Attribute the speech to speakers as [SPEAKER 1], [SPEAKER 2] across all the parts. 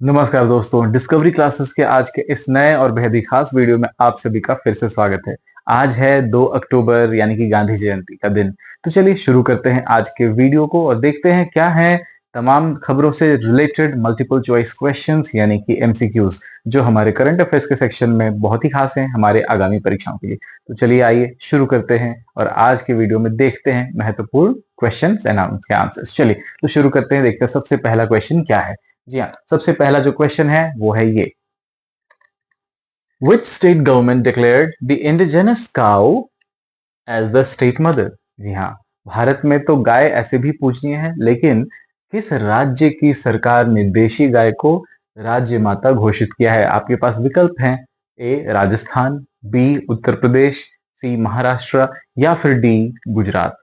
[SPEAKER 1] नमस्कार दोस्तों, discovery classes के आज के इस नए और बेहद ही खास वीडियो में आप सभी का फिर से स्वागत है। आज है 2 अक्टूबर यानी कि गांधी जयंती का दिन। तो चलिए शुरू करते हैं आज के वीडियो को और देखते हैं क्या है तमाम खबरों से रिलेटेड मल्टीपल चॉइस क्वेश्चंस यानी कि एमसीक्यूज जो हमारे करंट अफेयर्स के सेक्शन में बहुत ही खास हैं हमारे आगामी परीक्षाओं के लिए। तो चलिए आइए शुरू करते हैं और आज के वीडियो में देखते हैं महत्वपूर्ण क्वेश्चंस एंड उनके आंसर्स। चलिए तो शुरू करते हैं, देखते हैं सबसे पहला क्वेश्चन क्या है। जी हाँ, सबसे पहला जो क्वेश्चन है वो है ये। Which state government declared the indigenous cow as the state mother? जी हाँ, भारत में तो गाय ऐसे भी पूजनीय है, लेकिन किस राज्य की सरकार ने देशी गाय को राज्य माता घोषित किया है? आपके पास विकल्प हैं। ए राजस्थान, बी उत्तर प्रदेश, सी महाराष्ट्र या फिर डी गुजरात।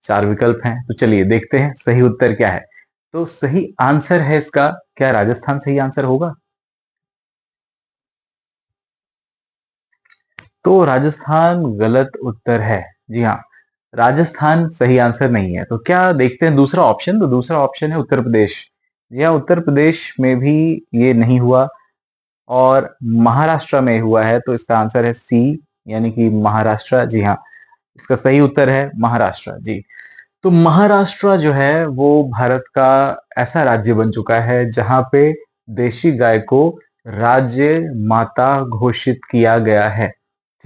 [SPEAKER 1] चार विकल्प हैं, तो चलिए देखते हैं सही उत्तर क्या है। तो सही आंसर है इसका, क्या राजस्थान सही आंसर होगा? तो राजस्थान गलत उत्तर है। जी हाँ, राजस्थान सही आंसर नहीं है। तो क्या देखते हैं दूसरा ऑप्शन। तो दूसरा ऑप्शन है उत्तर प्रदेश। जी हाँ, उत्तर प्रदेश में भी ये नहीं हुआ और महाराष्ट्र में हुआ है। तो इसका आंसर है सी यानी कि महाराष्ट्र। जी हाँ, इसका सही उत्तर है महाराष्ट्र। जी, तो महाराष्ट्र जो है वो भारत का ऐसा राज्य बन चुका है जहां पे देशी गाय को राज्य माता घोषित किया गया है।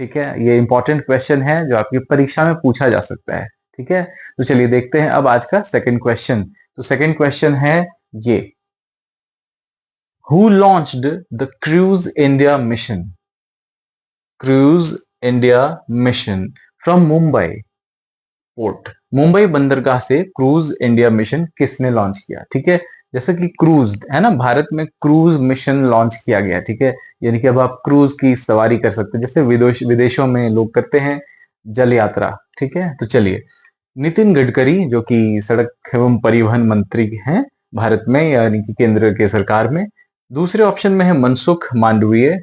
[SPEAKER 1] ठीक है, ये इंपॉर्टेंट क्वेश्चन है जो आपकी परीक्षा में पूछा जा सकता है। ठीक है, तो चलिए देखते हैं अब आज का सेकंड क्वेश्चन। तो सेकंड क्वेश्चन है ये। Who launched the cruise India mission? Cruise India mission from Mumbai port. Mumbai बंदरगाह से क्रूज इंडिया मिशन किसने लॉन्च किया? ठीक है, जैसे कि क्रूज है ना, भारत में क्रूज मिशन लॉन्च किया गया। ठीक है, यानी कि अब आप क्रूज की सवारी कर सकते हैं, जैसे विदेशों में लोग करते हैं जल यात्रा। ठीक है, तो चलिए नितिन गडकरी जो कि सड़क एवं परिवहन मंत्री हैं भारत में यानी कि केंद्र के सरकार में। दूसरे ऑप्शन में है मनसुख मांडविय।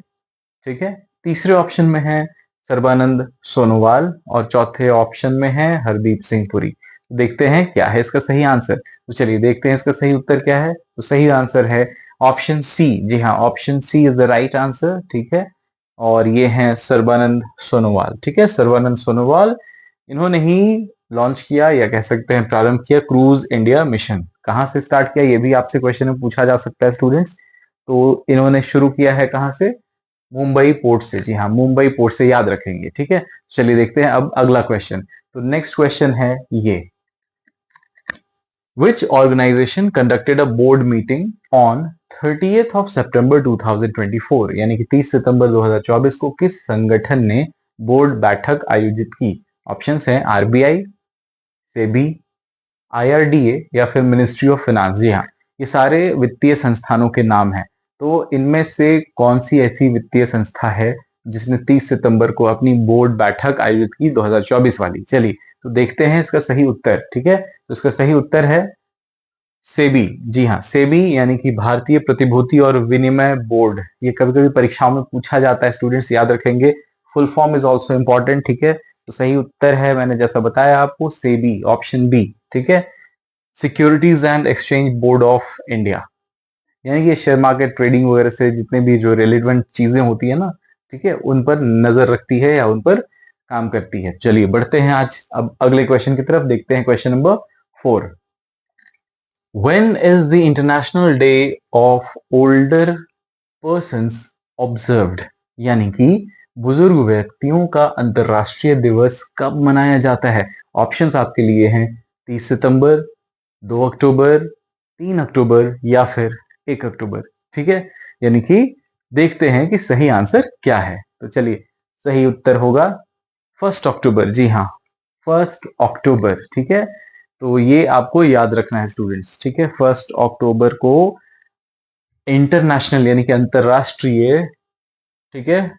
[SPEAKER 1] ठीक है, तीसरे ऑप्शन में है सर्बानंद सोनोवाल और चौथे ऑप्शन में है हरदीप सिंह पुरी। देखते हैं क्या है इसका सही आंसर। तो चलिए देखते हैं इसका सही उत्तर क्या है। तो सही आंसर है ऑप्शन सी। जी हाँ, option C is the right answer. ठीक है, और ये हैं सर्बानंद सोनोवाल। ठीक है, सर्बानंद सोनोवाल इन्होंने ही लॉन्च किया या कह सकते हैं प्रारंभ किया क्रूज इंडिया मिशन। कहाँ से स्टार्ट किया ये भी आपसे क्वेश्चन में पूछा जा सकता है स्टूडेंट्स। तो इन्होंने शुरू किया है कहाँ से? मुंबई पोर्ट से। जी हाँ, मुंबई पोर्ट से याद रखेंगे। ठीक है, चलिए देखते हैं अब अगला क्वेश्चन। तो नेक्स्ट क्वेश्चन है ये। Which organization conducted a board meeting on 30th of September 2024? यानी कि 30 सितंबर 2024 को किस संगठन ने बोर्ड बैठक आयोजित की? ऑप्शंस हैं आरबीआई, सेबी, आईआरडीए या फिर मिनिस्ट्री ऑफ फाइनेंस। जी हाँ, ये सारे वित्तीय संस्थानों के नाम हैं। तो इनमें से कौन सी ऐसी वित्तीय संस्था है जिसने 30 सितंबर को अपनी बोर्ड बैठक आयोजित की 2024 वाली? चलिए तो देखते हैं इसका सही उत्तर। ठीक है, तो इसका सही उत्तर है सेबी। जी हाँ, सेबी यानी कि भारतीय प्रतिभूति और विनिमय बोर्ड। ये कभी कभी परीक्षाओं में पूछा जाता है, स्टूडेंट्स याद रखेंगे। Full form is also important. ठीक है, तो सही उत्तर है मैंने जैसा बताया आपको सेबी, ऑप्शन बी। ठीक है, securities and exchange board of India, यानी कि शेयर मार्केट ट्रेडिंग वगैरह से जितने भी जो रेलिवेंट चीजें होती है ना, ठीक है, उन पर नजर रखती है या उन पर काम करती है। चलिए बढ़ते हैं आज अब अगले क्वेश्चन की तरफ। देखते हैं question number 4। When is the International Day of Older Persons observed? यानी कि बुजुर्ग व्यक्तियों का अंतरराष्ट्रीय दिवस कब मनाया जाता है? ऑप्शंस आपके लिए हैं 30 सितंबर, 2 अक्टूबर, 3 अक्टूबर या फिर 1 अक्टूबर। ठीक है, यानी कि देखते हैं कि सही आंसर क्या है। तो चलिए सही उत्तर होगा 1 अक्टूबर। जी हाँ, 1 अक्टूबर। ठीक है, तो ये आपको याद रखना है स्टूडेंट्स। ठीक है, 1 अक्टूबर को इंटरनेशनल यानी कि अंतरराष्ट्रीय, ठीक है,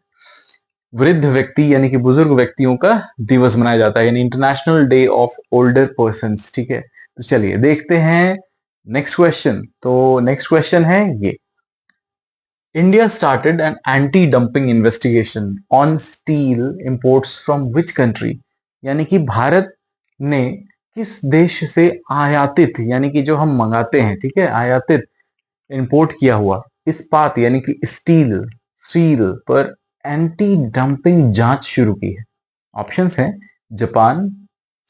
[SPEAKER 1] वृद्ध व्यक्ति यानी कि बुजुर्ग व्यक्तियों का दिवस मनाया जाता है, यानी international day of older persons. ठीक है, तो चलिए देखते हैं नेक्स्ट क्वेश्चन। तो नेक्स्ट क्वेश्चन है ये। India started an anti dumping investigation on steel imports from which country? यानी कि भारत ने किस देश से आयातित यानी कि जो हम मंगाते हैं, ठीक है, आयातित इंपोर्ट किया हुआ इस्पात यानी कि स्टील पर एंटी डंपिंग जांच शुरू की है? ऑप्शंस हैं जापान,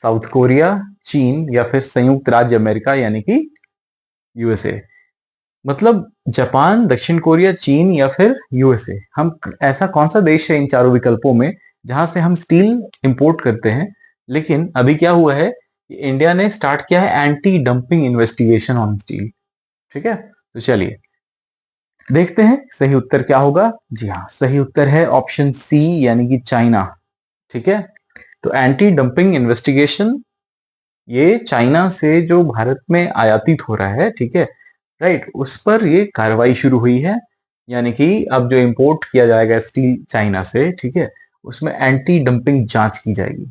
[SPEAKER 1] साउथ कोरिया, चीन या फिर संयुक्त राज्य अमेरिका यानी कि यूएसए। मतलब जापान, दक्षिण कोरिया, चीन या फिर यूएसए। हम ऐसा कौन सा देश है इन चारों विकल्पों में जहां से हम स्टील इंपोर्ट करते हैं? लेकिन अभी क्या हुआ है कि इंडिया ने स्टार्ट किया है anti dumping investigation on steel. ठीक है, तो चलिए देखते हैं सही उत्तर क्या होगा। जी हाँ, सही उत्तर है ऑप्शन सी यानी कि चाइना। ठीक है, तो एंटी डंपिंग इन्वेस्टिगेशन ये चाइना से जो भारत में आयातित हो रहा है, ठीक है, राइट, उस पर ये कार्रवाई शुरू हुई है। यानी कि अब जो इंपोर्ट किया जाएगा स्टील चाइना से, ठीक है, उसमें एंटी डंपिंग जांच की जाएगी।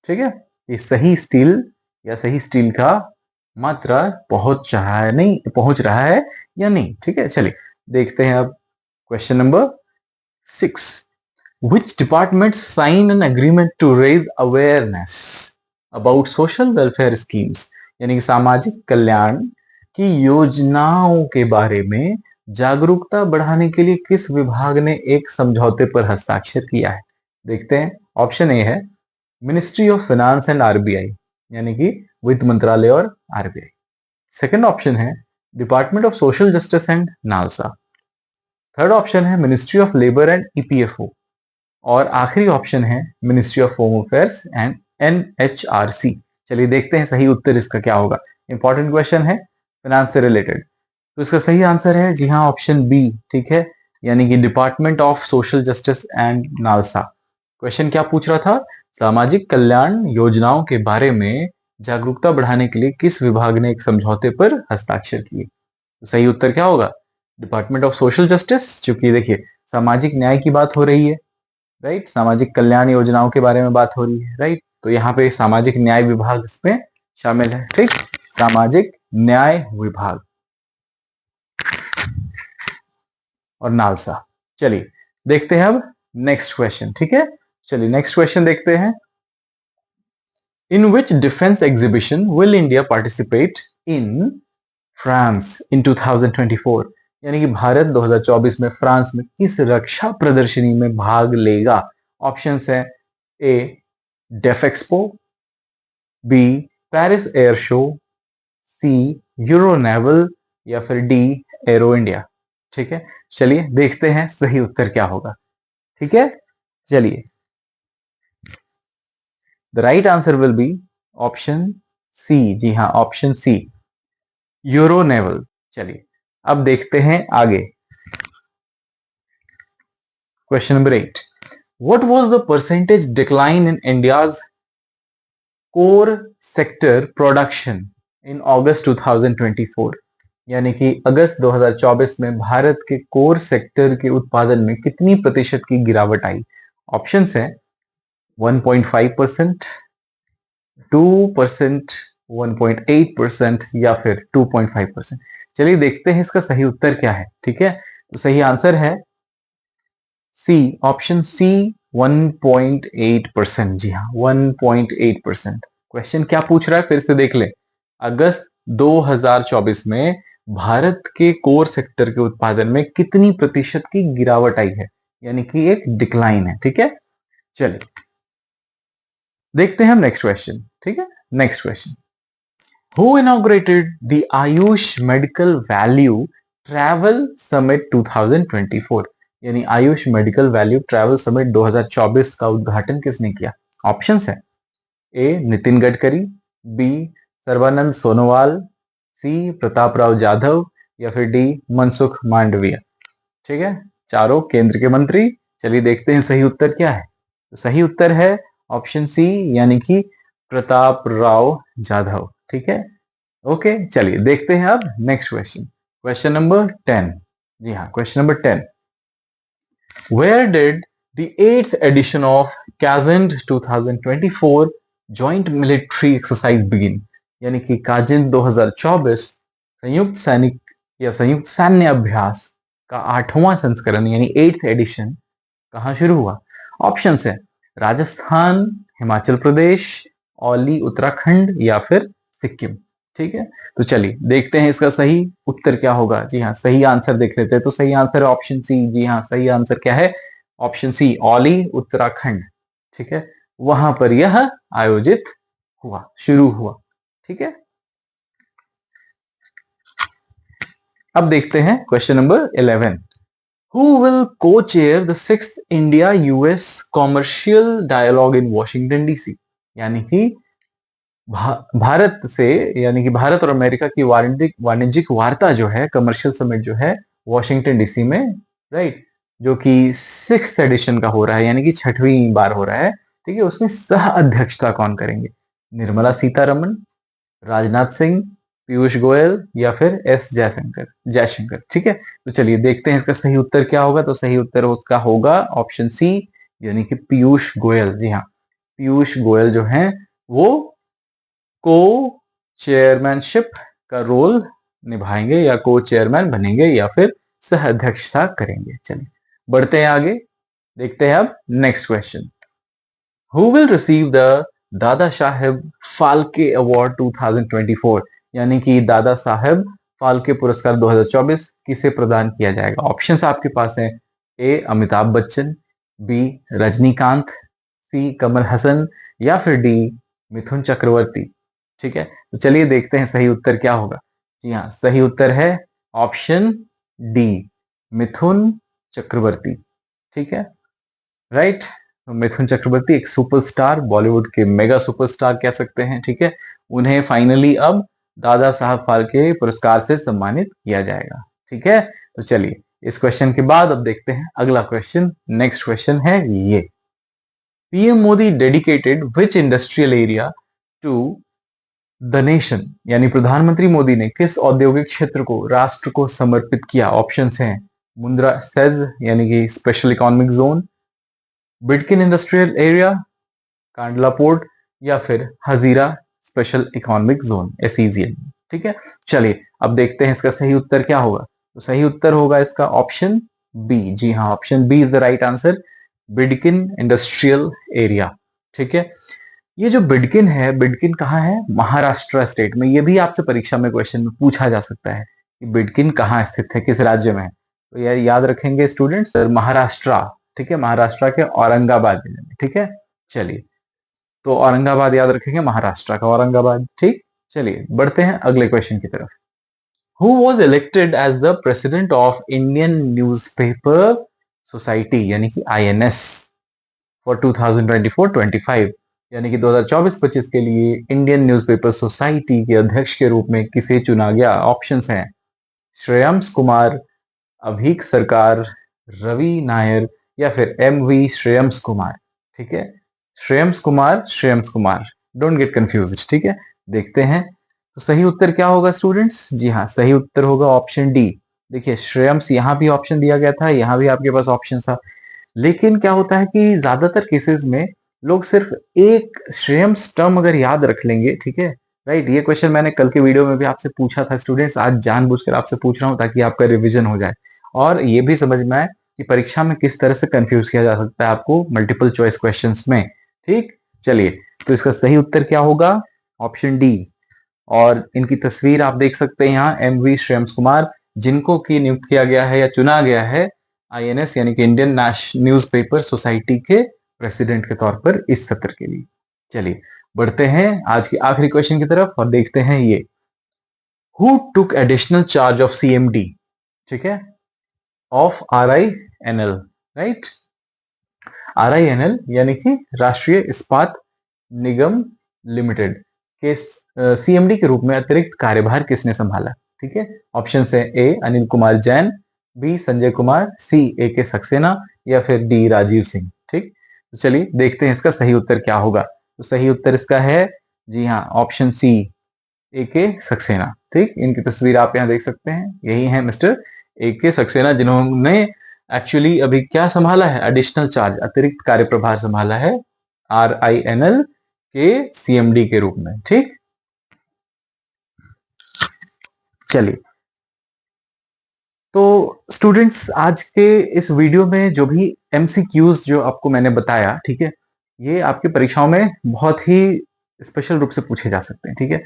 [SPEAKER 1] ठीक है, ये सही स्टील या सही स्टील का मात्रा पहुंच रहा है या नहीं। ठीक है, चलिए देखते हैं अब question number 6। Which department signed an agreement to raise awareness about social welfare schemes? यानी कि सामाजिक कल्याण की योजनाओं के बारे में जागरूकता बढ़ाने के लिए किस विभाग ने एक समझौते पर हस्ताक्षर किया है? देखते हैं। ऑप्शन ए है ministry of finance and RBI, यानी कि वित्त मंत्रालय और आरबीआई। सेकंड ऑप्शन है department of social justice and NALSA. Third option है ministry of labour and EPFO. और आखिरी ऑप्शन है ministry of home affairs and NHRC. चलिए देखते हैं सही उत्तर इसका क्या होगा। इंपॉर्टेंट क्वेश्चन है, फाइनेंस से रिलेटेड। तो इसका सही आंसर है जी हाँ ऑप्शन बी। ठीक है, यानी कि department of social justice and NALSA. Question क्या पूछ रहा था? सामाजिक कल्याण योजनाओं के बारे में जागरूकता बढ़ाने के लिए किस विभाग ने एक समझौते पर हस्ताक्षर किए? तो सही उत्तर क्या होगा? डिपार्टमेंट ऑफ सोशल जस्टिस, क्योंकि देखिए सामाजिक न्याय की बात हो रही है, राइट, सामाजिक कल्याण योजनाओं के बारे में बात हो रही है, राइट, तो यहाँ पे सामाजिक न्याय विभाग इसमें शामिल है। ठीक, सामाजिक न्याय विभाग और नालसा। चलिए देखते हैं अब नेक्स्ट क्वेश्चन। ठीक है, चलिए नेक्स्ट क्वेश्चन देखते हैं। In which defence exhibition will India participate in France in 2024? यानी कि भारत 2024 में फ्रांस में किस रक्षा प्रदर्शनी में भाग लेगा? ऑप्शंस है A Def Expo, B Paris Air Show, C Euro Naval या फिर डी एरो इंडिया। ठीक है, चलिए देखते हैं सही उत्तर क्या होगा। ठीक है, चलिए the right answer will be option C. जी हाँ, ऑप्शन सी यूरो नेवल। चलिए अब देखते हैं आगे। Question number 8। What was the percentage decline in India's core sector production in August 2024? यानी कि अगस्त 2024 में भारत के कोर सेक्टर के उत्पादन में कितनी प्रतिशत की गिरावट आई? ऑप्शंस हैं 1.5%, 2%, 1.8% या फिर 2.5%। चलिए देखते हैं इसका सही उत्तर क्या है। ठीक है, तो सही आंसर है सी, ऑप्शन सी 1.8%। जी हाँ, 1.8%। क्वेश्चन क्या पूछ रहा है फिर से देख ले। अगस्त 2024 में भारत के कोर सेक्टर के उत्पादन में कितनी प्रतिशत की गिरावट आई है, यानी कि एक डिक्लाइन है। ठीक है, चलिए देखते हैं हम नेक्स्ट क्वेश्चन। ठीक है, next question. Who inaugurated the Ayush medical value travel summit 2024? यानी Ayush medical value travel summit 2024 का उद्घाटन किसने किया? ऑप्शंस है ए नितिन गडकरी, बी सर्बानंद सोनोवाल, सी प्रताप राव जाधव या फिर डी मनसुख मांडविया। ठीक है, चारों केंद्र के मंत्री। चलिए देखते हैं सही उत्तर क्या है। तो सही उत्तर है ऑप्शन सी, यानी कि प्रताप राव जाधव। ठीक है, ओके, चलिए देखते हैं अब नेक्स्ट क्वेश्चन। Question number 10। जी हाँ, question number 10। Where did the 8th edition of Kazand 2024 Joint Military Exercise begin? यानी कि काजिंद 2024 संयुक्त सैनिक या संयुक्त सैन्य अभ्यास का 8वां संस्करण यानी 8th एडिशन कहां शुरू हुआ? ऑप्शंस है राजस्थान, हिमाचल प्रदेश, औली उत्तराखंड या फिर सिक्किम। ठीक है, तो चलिए देखते हैं इसका सही उत्तर क्या होगा। जी हाँ, सही आंसर देख लेते हैं। तो सही आंसर है ऑप्शन सी। जी हाँ, सही आंसर क्या है? Option C, Auli Uttarakhand. ठीक है, वहां पर यह आयोजित हुआ, शुरू हुआ। ठीक है, अब देखते हैं question number 11। Who will co chair the 6th India US commercial dialogue in Washington DC? यानी कि भारत से, यानी कि भारत और अमेरिका की वाणिज्यिक वाणिज्यिक वार्ता जो है, कमर्शियल समिट जो है वॉशिंगटन डीसी में, राइट, जो कि 6th एडिशन का हो रहा है, यानी कि 6वीं बार हो रहा है। ठीक है, उसमें सह अध्यक्षता कौन करेंगे? निर्मला सीतारमन, राजनाथ सिंह, पीयूष गोयल या फिर एस जयशंकर जयशंकर। ठीक है, तो चलिए देखते हैं इसका सही उत्तर क्या होगा। तो सही उत्तर उसका होगा ऑप्शन सी, यानी कि पीयूष गोयल। जी हाँ, पीयूष गोयल जो हैं वो को चेयरमैनशिप का रोल निभाएंगे, या को चेयरमैन बनेंगे, या फिर सह अध्यक्षता करेंगे। चलिए बढ़ते हैं आगे, देखते हैं अब next question. Who will receive the Dada Saheb Phalke award 2024? यानी कि दादा साहेब फाल्के पुरस्कार 2024 किसे प्रदान किया जाएगा? ऑप्शंस आपके पास हैं। ए अमिताभ बच्चन, बी रजनीकांत, सी कमल हसन, या फिर डी मिथुन चक्रवर्ती। ठीक है, तो चलिए देखते हैं सही उत्तर क्या होगा। जी हाँ, सही उत्तर है ऑप्शन डी, मिथुन चक्रवर्ती। ठीक है, राइट। मिथुन चक्रवर्ती एक सुपरस्टार, बॉलीवुड के मेगा सुपरस्टार कह सकते हैं। ठीक है, उन्हें फाइनली अब दादा साहब फाल्के पुरस्कार से सम्मानित किया जाएगा। ठीक है, तो चलिए इस क्वेश्चन के बाद अब देखते हैं अगला क्वेश्चन। नेक्स्ट क्वेश्चन है ये, PM Modi dedicated which industrial area to the nation? यानी प्रधानमंत्री मोदी ने किस औद्योगिक क्षेत्र को राष्ट्र को समर्पित किया? ऑप्शंस हैं मुंद्रा सेज यानी कि special economic zone, Bidkin industrial area, Kandla port, या फिर हजीरा स्पेशल इकोनॉमिक जोन एसईजीएम। ठीक है, चलिए अब देखते हैं इसका सही उत्तर क्या होगा। तो सही उत्तर होगा इसका ऑप्शन बी। जी हाँ, option B is the right answer, Bidkin industrial area. ठीक है, ये जो बिडकिन है, बिडकिन कहाँ है? महाराष्ट्र स्टेट में। ये भी आपसे परीक्षा में क्वेश्चन में पूछा जा सकता है कि बिडकिन कहाँ स्थित है, किस राज्य में है। तो ये याद रखेंगे स्टूडेंट्स, महाराष्ट्र। ठीक है, महाराष्ट्र के औरंगाबाद जिले में। ठीक है, चलिए तो औरंगाबाद याद रखेंगे, महाराष्ट्र का औरंगाबाद। ठीक, चलिए बढ़ते हैं अगले क्वेश्चन की तरफ। Who was elected as the president of Indian Newspaper Society, यानी कि आईएनएस, फॉर 2024-25? यानी कि 2024-25 के लिए इंडियन न्यूज़पेपर सोसाइटी के अध्यक्ष के रूप में किसे चुना गया? ऑप्शंस हैं श्रेयम्स कुमार, अभीक सरकार, रवि नायर, या फिर एम वी श्रेयम्स कुमार। ठीक है, Shreyams Kumar, Shreyams Kumar, don't get confused. ठीक है, देखते हैं तो सही उत्तर क्या होगा स्टूडेंट्स। जी हाँ, सही उत्तर होगा ऑप्शन डी। देखिए श्रेयम्स, यहाँ भी ऑप्शन दिया गया था, यहाँ भी आपके पास ऑप्शन था, लेकिन क्या होता है कि ज्यादातर केसेस में लोग सिर्फ एक श्रेयम्स टर्म अगर याद रख लेंगे, ठीक है, राइट। ये क्वेश्चन मैंने कल के वीडियो में भी आपसे पूछा था स्टूडेंट्स, आज जानबूझकर आपसे पूछ रहा हूँ ताकि आपका रिवीजन हो जाए और ये भी समझ में आए कि परीक्षा में किस तरह से कंफ्यूज किया जा सकता है आपको मल्टीपल चॉइस क्वेश्चंस में। ठीक, चलिए तो इसका सही उत्तर क्या होगा? Option D. और इनकी तस्वीर आप देख सकते हैं यहाँ, एम वी श्रेयम्स कुमार, जिनको की नियुक्त किया गया है या चुना गया है आईएनएस यानी कि इंडियन न्यूज़पेपर सोसाइटी के प्रेसिडेंट के तौर पर इस सत्र के लिए। चलिए बढ़ते हैं आज के आखिरी क्वेश्चन की तरफ और देखते हैं ये, who took additional charge of CMD? ठीक है, ऑफ आरआईएनएल, राइट। आरआईएनएल यानी कि राष्ट्रीय इस्पात निगम लिमिटेड के सीएमडी के रूप में अतिरिक्त कार्यभार किसने संभाला? ठीक है, ऑप्शन है ए अनिल कुमार जैन, बी संजय कुमार, सी ए के सक्सेना, या फिर डी राजीव सिंह। ठीक, तो चलिए देखते हैं इसका सही उत्तर क्या होगा। तो सही उत्तर इसका है, जी हाँ, ऑप्शन सी, ए के सक्सेना। ठीक, इनकी तस्वीर आप यहाँ देख सकते हैं, यही है मिस्टर ए के सक्सेना, जिन्होंने एक्चुअली अभी क्या संभाला है? एडिशनल चार्ज, अतिरिक्त कार्य प्रभार संभाला है आरआईएनएल के सीएमडी के रूप में। ठीक, चलिए तो स्टूडेंट्स आज के इस वीडियो में जो भी एमसीक्यूज जो आपको मैंने बताया, ठीक है, ये आपकी परीक्षाओं में बहुत ही स्पेशल रूप से पूछे जा सकते हैं। ठीक है,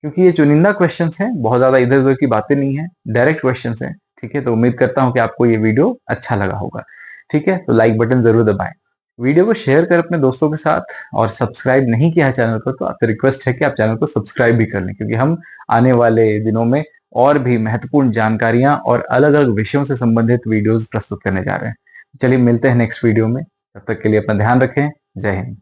[SPEAKER 1] क्योंकि ये चुनिंदा क्वेश्चंस हैं, बहुत ज्यादा इधर उधर की बातें नहीं है, डायरेक्ट क्वेश्चंस हैं। ठीक है, तो उम्मीद करता हूँ कि आपको ये वीडियो अच्छा लगा होगा। ठीक है, तो लाइक बटन जरूर दबाएं, वीडियो को शेयर कर अपने दोस्तों के साथ, और सब्सक्राइब नहीं किया है चैनल को तो आपसे रिक्वेस्ट है कि आप चैनल को सब्सक्राइब भी कर लें, क्योंकि हम आने वाले दिनों में और भी महत्वपूर्ण जानकारियां और अलग अलग विषयों से संबंधित वीडियोस प्रस्तुत करने जा रहे हैं। चलिए मिलते हैं नेक्स्ट वीडियो में, तब तक के लिए अपना ध्यान रखें। जय हिंद।